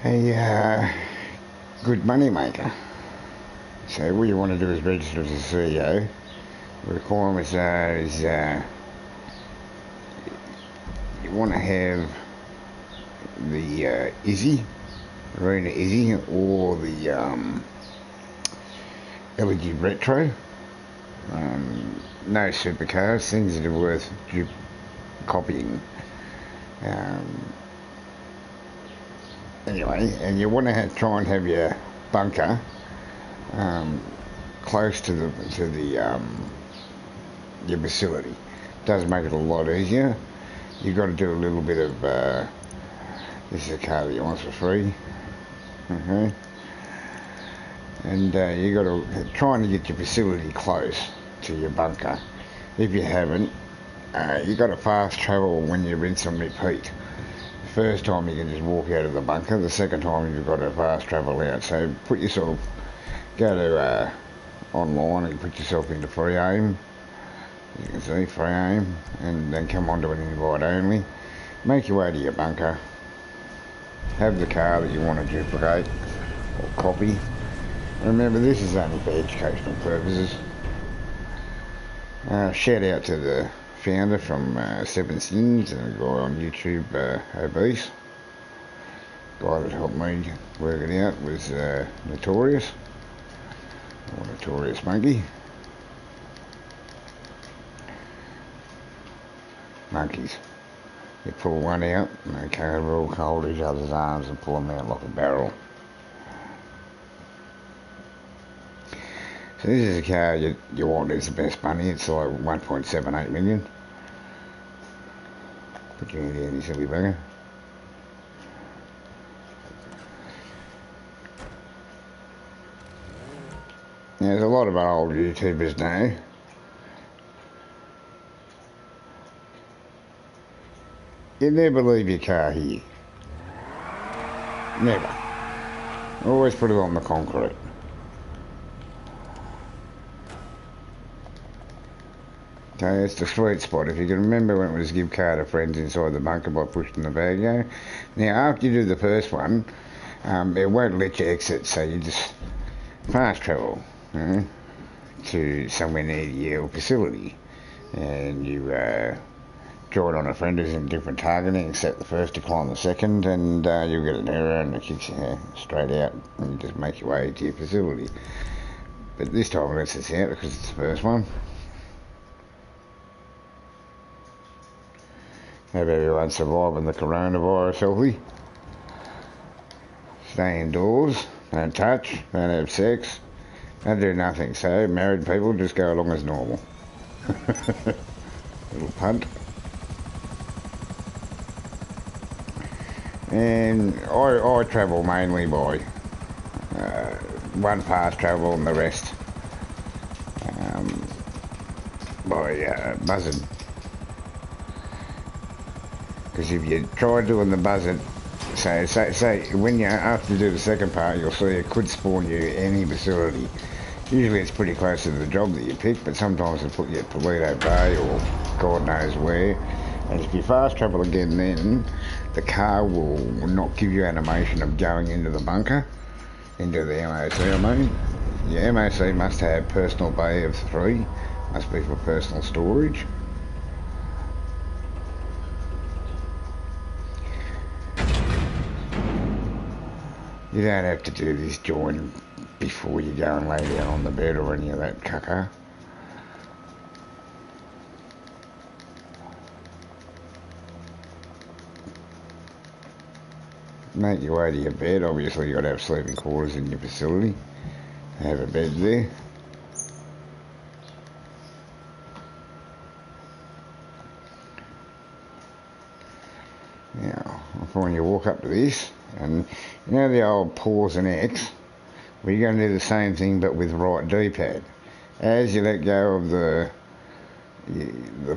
A good money maker. So what you want to do is register as a CEO. The requirements are you want to have the Arena Izzy, or the LG Retro. No supercars, things that are worth copying. Anyway, and you want to try and have your bunker close to your facility. Does make it a lot easier. You've got to do a little bit of this is a car that you want for free. Okay. And you got to trying to get your facility close to your bunker. If you haven't, you got to fast travel when you rinse and repeat. The first time you can just walk out of the bunker. The second time you've got to fast travel out. So go to online and put yourself into free aim. You can see free aim, and then come onto an invite only. Make your way to your bunker. Have the car that you want to duplicate or copy. Remember, this is only for educational purposes. Shout out to the founder from Seven Sins, and a guy on YouTube, Obese. Guy that helped me work it out was Notorious, or Notorious Monkey. Monkeys. You pull one out, and they can't all hold each other's arms and pull them out like a barrel. So this is a car you want. It's the best money. It's like 1.78 million. Put you in here, you silly bugger. Now, there's a lot of old YouTubers now. You never leave your car here. Never. Always put it on the concrete. Okay, it's the sweet spot. If you can remember when it was give car to friends inside the bunker by pushing the bag out. Now, after you do the first one, it won't let you exit, so you just fast travel to somewhere near your facility. And you draw it on a friend who's in different targeting, accept the first, decline the second, and you'll get an error and it kicks you straight out, and you just make your way to your facility. But this time it lets us out because it's the first one. Hope everyone surviving the coronavirus healthy. Stay indoors, don't touch, don't have sex, don't do nothing. So married people just go along as normal. Little punt. And I travel mainly by one fast travel and the rest by buzzing. Because if you try doing the buzzard, say when you after you do the second part, you'll see it could spawn you any facility. Usually it's pretty close to the job that you pick, but sometimes it'll put you at Toledo Bay or God knows where. And if you fast travel again, then the car will not give you animation of going into the bunker, into the MOC. I mean, your MOC must have personal bay of 3, must be for personal storage. You don't have to do this join before you go and lay down on the bed or any of that caca. Make your way to your bed. Obviously you've got to have sleeping quarters in your facility. Have a bed there. Now, when you walk up to this, and you know the old pause and X, well, you're going to do the same thing but with right D-pad. As you let go of the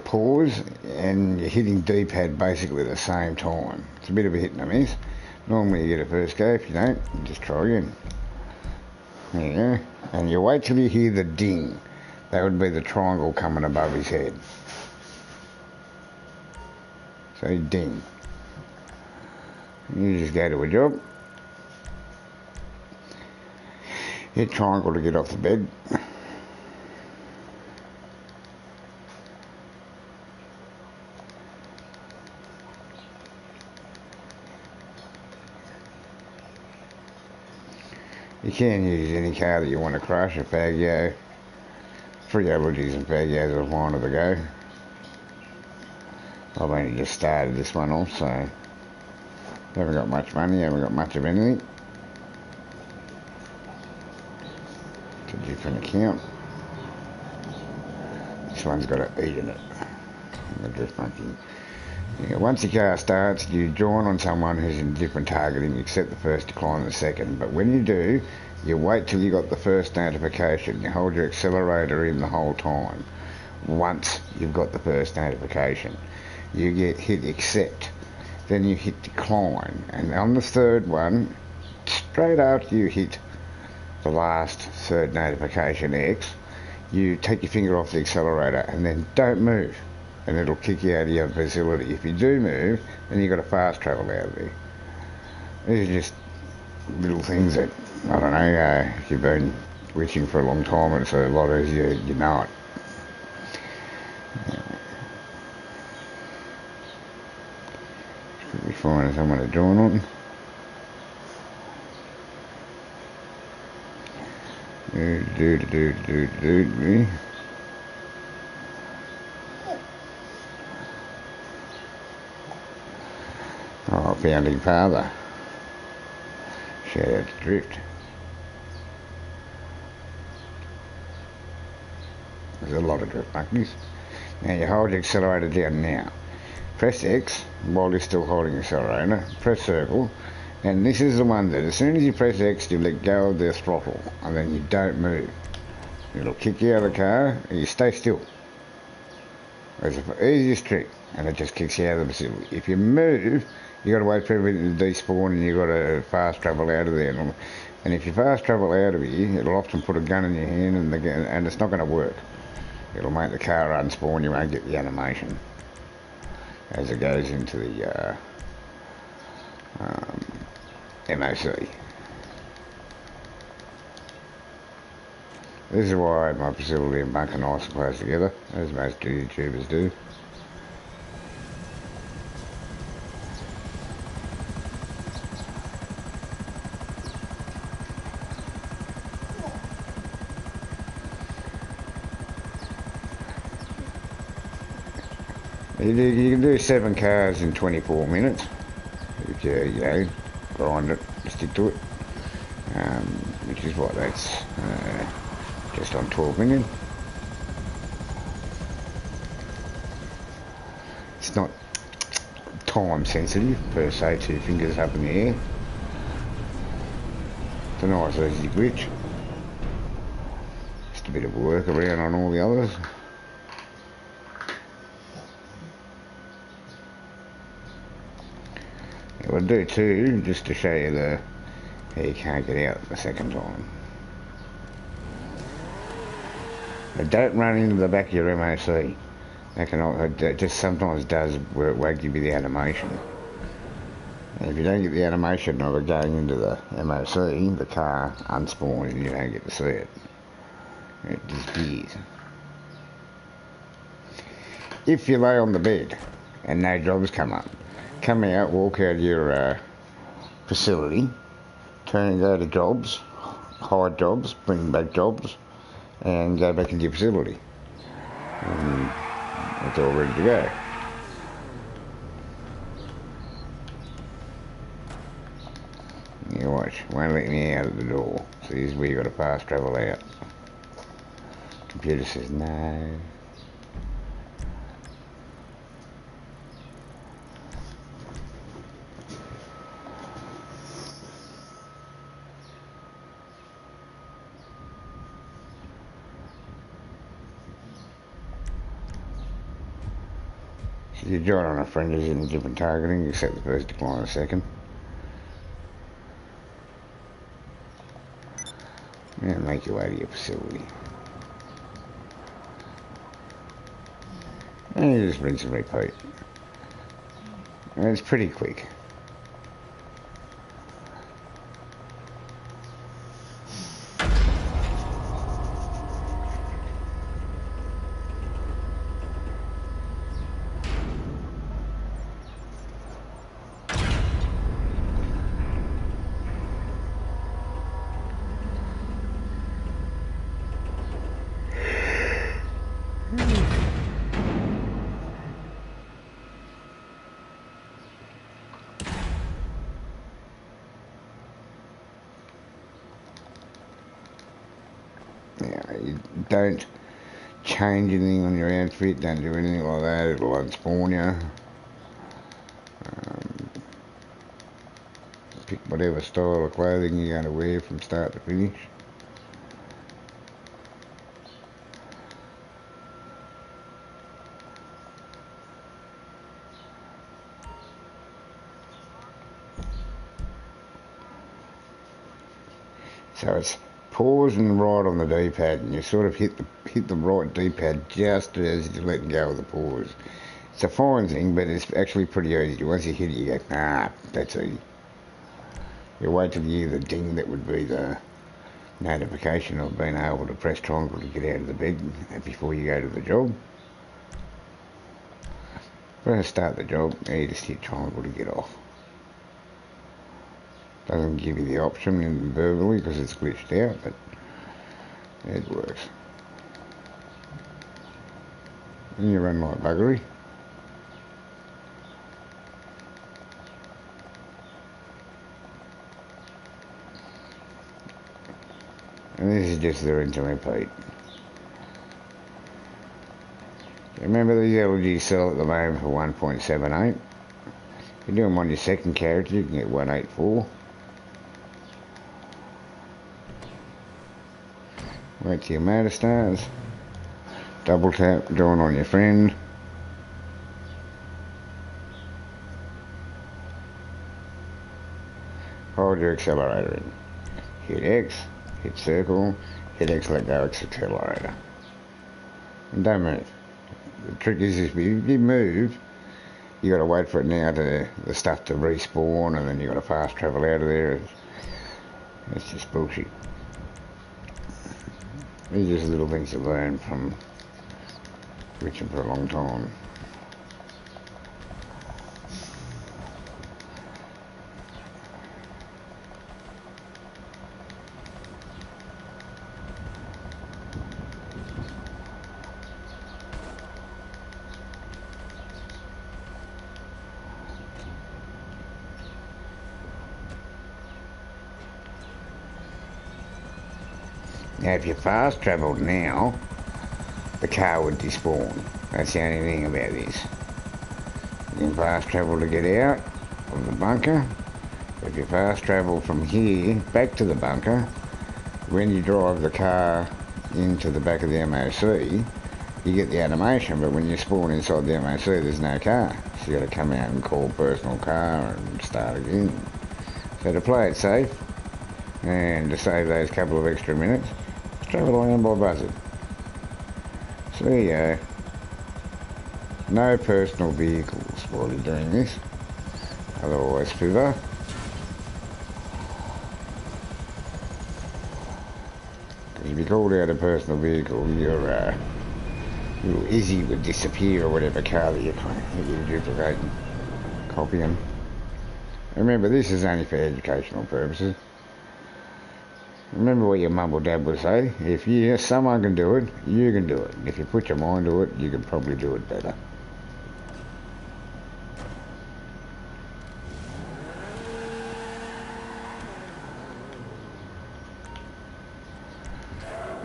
pause, and you're hitting D-pad basically at the same time. It's a bit of a hit and a miss. Normally you get a first go. If you don't, you just try again. There you go. And you wait till you hear the ding. That would be the triangle coming above his head. So ding. You just go to a job, Hit triangle to get off the bed. You can use any car that you want to crush, a Faggio. 3 allergies and Faggios are fine to the go. I've only just started this one off, so haven't got much money, haven't got much of anything. It's a different account. This one's got an E in it. The drift monkey. Yeah, once the car starts, you join on someone who's in different targeting, except the first decline and the second. But when you do, you wait till you got the first notification. You hold your accelerator in the whole time. Once you've got the first notification, you get hit accept. Then you hit decline. And on the third one, straight after you hit the last third notification X, you take your finger off the accelerator and then don't move. And it'll kick you out of your facility. If you do move, then you've got to fast travel out of there. These are just little things that, I don't know, if you've been wishing for a long time and it's a lot easier, you know it. Should be finding someone to join on. Do. Oh, founding father. Shout out to Drift. There's a lot of drift monkeys. Now you hold your accelerator down now. Press X while you're still holding the accelerator. Press circle. And this is the one that as soon as you press X, you let go of the throttle. And then you don't move. It'll kick you out of the car and you stay still. It's the easiest trick. And it just kicks you out of the facility. If you move, you got to wait for everything to despawn and you got to fast travel out of there. And if you fast travel out of here, it'll often put a gun in your hand and it's not going to work. It'll make the car unspawn. You won't get the animation as it goes into the MOC. This is why I had my facility and bunker nice and close together, as most YouTubers do. You can do 7 cars in 24 minutes if you grind it, stick to it, which is what that's just on 12 million. It's not time sensitive per se, 2 fingers up in the air. It's a nice easy glitch. Just a bit of work around on all the others. I'll do too, just to show you how you can't get out the second time. But don't run into the back of your MOC. It just sometimes does where it won't give you the animation. And if you don't get the animation of it going into the MOC, the car unspawns and you don't get to see it. It disappears. If you lay on the bed and no jobs come up, come out, walk out of your facility, turn and go to jobs, hide jobs, bring back jobs, and go back into your facility. And it's all ready to go. You watch, won't let me out of the door. So this is where you got to fast travel out. Computer says no. You join on a friend who's in a different targeting, except the first decline in a second. And make your way to your facility. And you just rinse and repeat. And it's pretty quick. You don't change anything on your outfit, don't do anything like that, it'll unspawn you. Pick whatever style of clothing you're going to wear from start to finish. So it's pause and right on the D-pad, and you sort of hit the right D-pad just as you're letting go of the pause. It's a fine thing, but it's actually pretty easy. Once you hit it, you go, that's easy. You wait till you hear the ding, that would be the notification of being able to press triangle to get out of the bed before you go to the job. First start the job, you just hit triangle to get off. Doesn't give you the option in verbally because it's glitched out, but it works. And you run like buggery. And this is just the rinse and repeat. Remember these LGs sell at the moment for 1.78. If you do them on your second character, you can get 184. Wait till your motor starts. Double tap, join on your friend. Hold your accelerator in. Hit X, hit circle, hit X, let go, X accelerator. And don't move. The trick is if you move, you got to wait for it now to the stuff to respawn, and then you got to fast travel out of there. It's just bullshit. These are just little things you learn from Richard for a long time. Now if you fast travelled now, the car would despawn. That's the only thing about this. You can fast travel to get out of the bunker. If you fast travel from here back to the bunker, when you drive the car into the back of the MOC, you get the animation, but when you spawn inside the MOC, there's no car. So you got to come out and call personal car and start again. So to play it safe, and to save those couple of extra minutes, travel around by buzzard. So there you go. No personal vehicles while you're doing this. Otherwise, pivot. Because if you called out a personal vehicle, your little Izzy would disappear, or whatever car that you're duplicating, copying. Remember, this is only for educational purposes. Remember what your mum or dad would say, if someone can do it, you can do it. If you put your mind to it, you can probably do it better.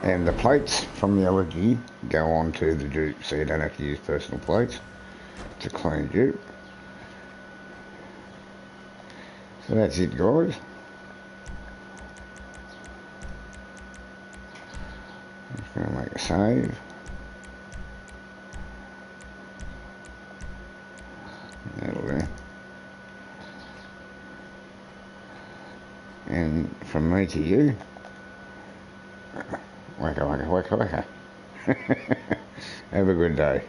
And the plates from the LG go onto the dupe, so you don't have to use personal plates. It's a clean dupe. So that's it, guys. Just going to make a save. That'll do. And from me to you, waka waka waka waka. Have a good day.